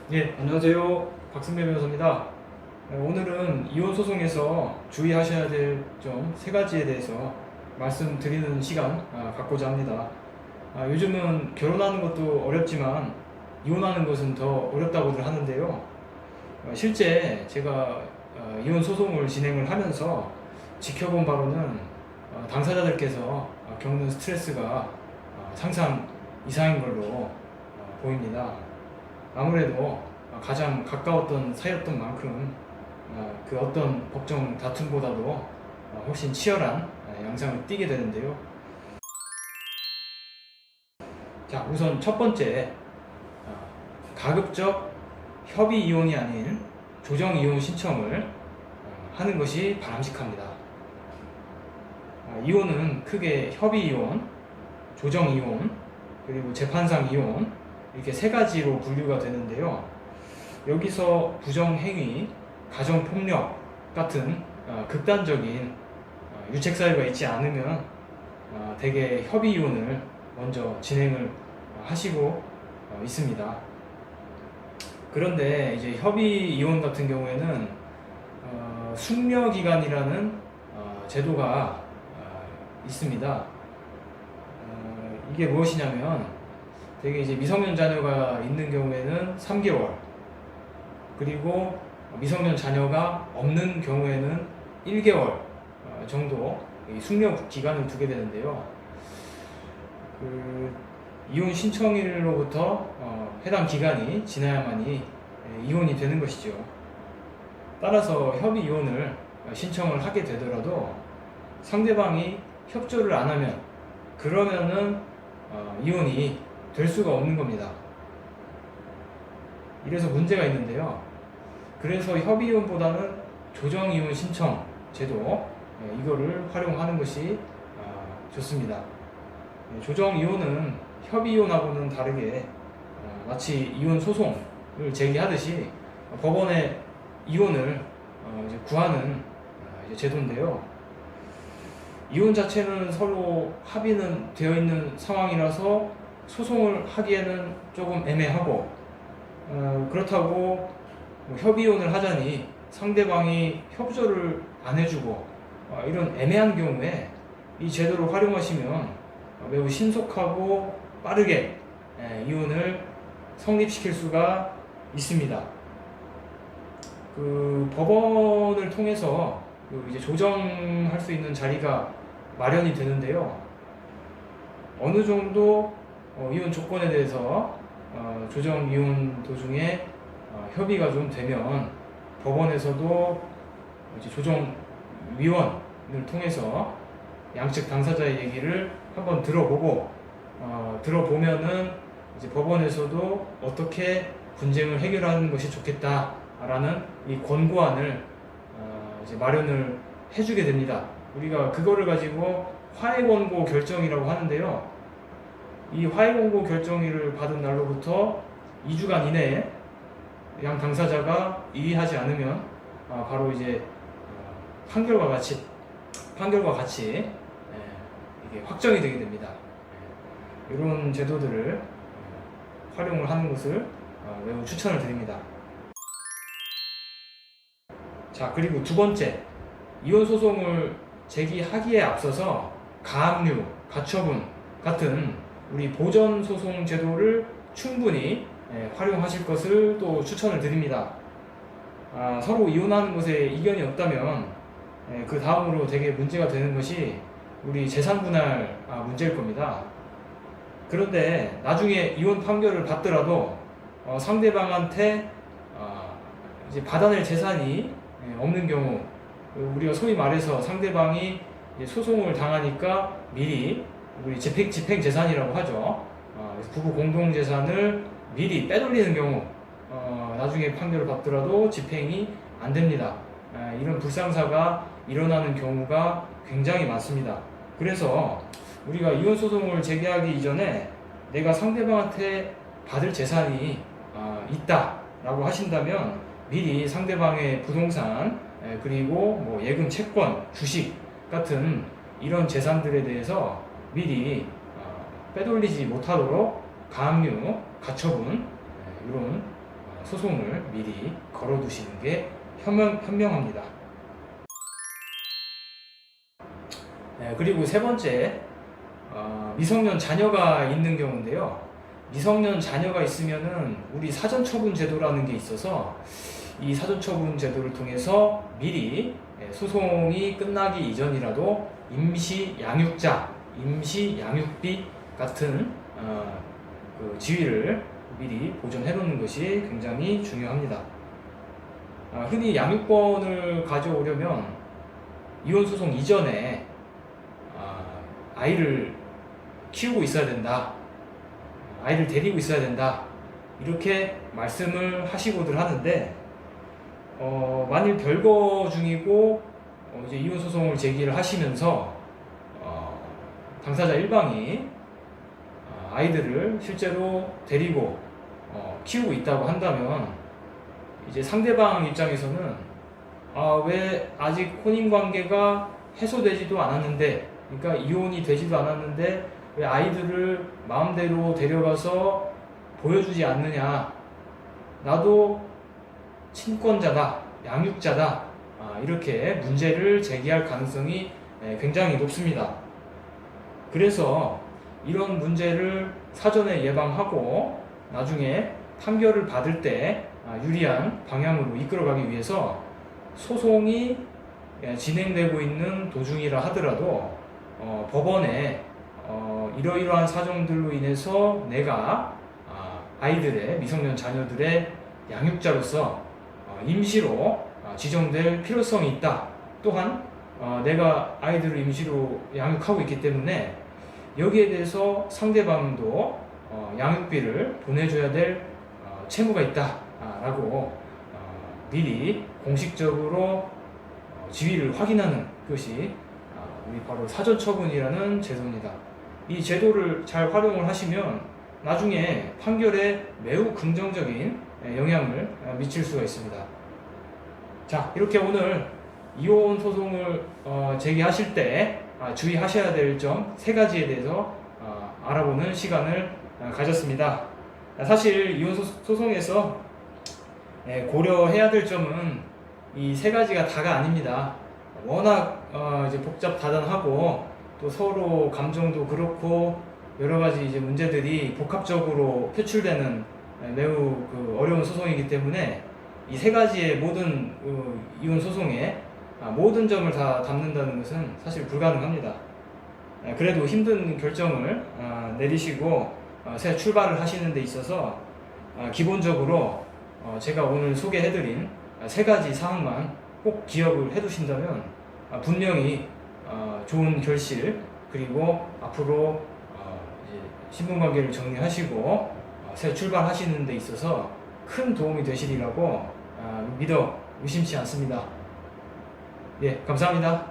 예, 안녕하세요. 박승배 변호사입니다. 오늘은 이혼 소송에서 주의하셔야 될 점 세 가지에 대해서 말씀드리는 시간 갖고자 합니다. 요즘은 결혼하는 것도 어렵지만 이혼하는 것은 더 어렵다고들 하는데요. 실제 제가 이혼 소송을 진행을 하면서 지켜본 바로는 당사자들께서 겪는 스트레스가 상상 이상인 걸로 보입니다. 아무래도 가장 가까웠던 사이였던 만큼 그 어떤 법정 다툼보다도 훨씬 치열한 양상을 띠게 되는데요. 자, 우선 첫 번째, 가급적 협의 이혼이 아닌 조정 이혼 신청을 하는 것이 바람직합니다. 이혼은 크게 협의 이혼, 조정 이혼, 그리고 재판상 이혼, 이렇게 세 가지로 분류가 되는데요. 여기서 부정행위, 가정폭력 같은 극단적인 유책 사유가 있지 않으면 대개 협의 이혼을 먼저 진행을 하시고 있습니다. 그런데 이제 협의 이혼 같은 경우에는 숙려기간이라는 제도가 있습니다. 이게 무엇이냐면 되게 이제 미성년 자녀가 있는 경우에는 3개월, 그리고 미성년 자녀가 없는 경우에는 1개월 정도 숙려 기간을 두게 되는데요. 이혼 신청일로부터 해당 기간이 지나야만이 이혼이 되는 것이죠. 따라서 협의 이혼을 신청을 하게 되더라도 상대방이 협조를 안 하면 그러면은 이혼이 될 수가 없는 겁니다. 이래서 문제가 있는데요. 그래서 협의이혼보다는 조정이혼 신청 제도, 이거를 활용하는 것이 좋습니다. 조정이혼은 협의이혼하고는 다르게 마치 이혼 소송을 제기하듯이 법원에 이혼을 이제 구하는 제도인데요. 이혼 자체는 서로 합의는 되어 있는 상황이라서 소송을 하기에는 조금 애매하고, 그렇다고 협의이혼을 하자니 상대방이 협조를 안 해주고 이런 애매한 경우에 이 제도를 활용하시면 매우 신속하고 빠르게 이혼을 성립시킬 수가 있습니다. 법원을 통해서 이제 조정할 수 있는 자리가 마련이 되는데요. 어느 정도 이혼 조건에 대해서 조정 이혼 도중에 협의가 좀 되면 법원에서도 이제 조정위원을 통해서 양측 당사자의 얘기를 한번 들어보고 들어보면은 이제 법원에서도 어떻게 분쟁을 해결하는 것이 좋겠다라는 이 권고안을 이제 마련을 해주게 됩니다. 우리가 그거를 가지고 화해권고 결정이라고 하는데요. 이 화해권고 결정일을 받은 날로부터 2주간 이내에 양 당사자가 이의하지 않으면 바로 이제 판결과 같이 이게 확정이 되게 됩니다. 이런 제도들을 활용을 하는 것을 매우 추천을 드립니다. 자, 그리고 두 번째, 이혼 소송을 제기하기에 앞서서 가압류, 가처분 같은 우리 보전 소송 제도를 충분히 활용하실 것을 또 추천을 드립니다. 서로 이혼하는 것에 이견이 없다면 그 다음으로 되게 문제가 되는 것이 우리 재산 분할 문제일 겁니다. 그런데 나중에 이혼 판결을 받더라도 상대방한테 이제 받아낼 재산이 없는 경우, 우리가 소위 말해서 상대방이 소송을 당하니까 미리 우리 집행 재산이라고 하죠. 부부 공동 재산을 미리 빼돌리는 경우, 나중에 판결을 받더라도 집행이 안 됩니다. 이런 불상사가 일어나는 경우가 굉장히 많습니다. 그래서 우리가 이혼 소송을 제기하기 이전에 내가 상대방한테 받을 재산이 있다라고 하신다면 미리 상대방의 부동산, 그리고 뭐 예금, 채권, 주식 같은 이런 재산들에 대해서 미리 빼돌리지 못하도록 가압류, 가처분 이런 소송을 미리 걸어두시는 게 현명합니다. 네, 그리고 세 번째, 미성년 자녀가 있는 경우인데요. 미성년 자녀가 있으면은 우리 사전처분 제도라는 게 있어서 이 사전처분 제도를 통해서 미리 소송이 끝나기 이전이라도 임시 양육자, 임시 양육비 같은 그 지위를 미리 보존해 놓는 것이 굉장히 중요합니다. 흔히 양육권을 가져오려면 이혼소송 이전에 아이를 키우고 있어야 된다, 아이를 데리고 있어야 된다, 이렇게 말씀을 하시고들 하는데, 만일 별거 중이고 이제 이혼소송을 제기를 하시면서 당사자 일방이 아이들을 실제로 데리고 키우고 있다고 한다면, 이제 상대방 입장에서는 왜 아직 혼인관계가 해소되지도 않았는데, 그러니까 이혼이 되지도 않았는데 왜 아이들을 마음대로 데려가서 보여주지 않느냐, 나도 친권자다, 양육자다, 이렇게 문제를 제기할 가능성이 굉장히 높습니다. 그래서 이런 문제를 사전에 예방하고 나중에 판결을 받을 때 유리한 방향으로 이끌어가기 위해서 소송이 진행되고 있는 도중이라 하더라도 법원에 이러이러한 사정들로 인해서 내가 아이들의, 미성년 자녀들의 양육자로서 임시로 지정될 필요성이 있다. 또한 내가 아이들을 임시로 양육하고 있기 때문에 여기에 대해서 상대방도 양육비를 보내줘야 될 채무가 있다 라고 미리 공식적으로 지위를 확인하는 것이 우리 바로 사전처분이라는 제도입니다. 이 제도를 잘 활용을 하시면 나중에 판결에 매우 긍정적인 영향을 미칠 수가 있습니다. 자, 이렇게 오늘 이혼 소송을 제기하실 때 주의하셔야 될 점 3가지에 대해서 알아보는 시간을 가졌습니다. 사실 이혼 소송에서 고려해야 될 점은 이 3가지가 다가 아닙니다. 워낙 이제 복잡다단하고 또 서로 감정도 그렇고 여러 가지 이제 문제들이 복합적으로 표출되는 매우 어려운 소송이기 때문에 이 3가지의 모든 이혼 소송에 모든 점을 다 담는다는 것은 사실 불가능합니다. 그래도 힘든 결정을 내리시고 새 출발을 하시는 데 있어서 기본적으로 제가 오늘 소개해드린 3가지 사항만 꼭 기억을 해두신다면 분명히 좋은 결실, 그리고 앞으로 이제 신분관계를 정리하시고 새 출발하시는 데 있어서 큰 도움이 되시리라고 믿어 의심치 않습니다. 예, 감사합니다.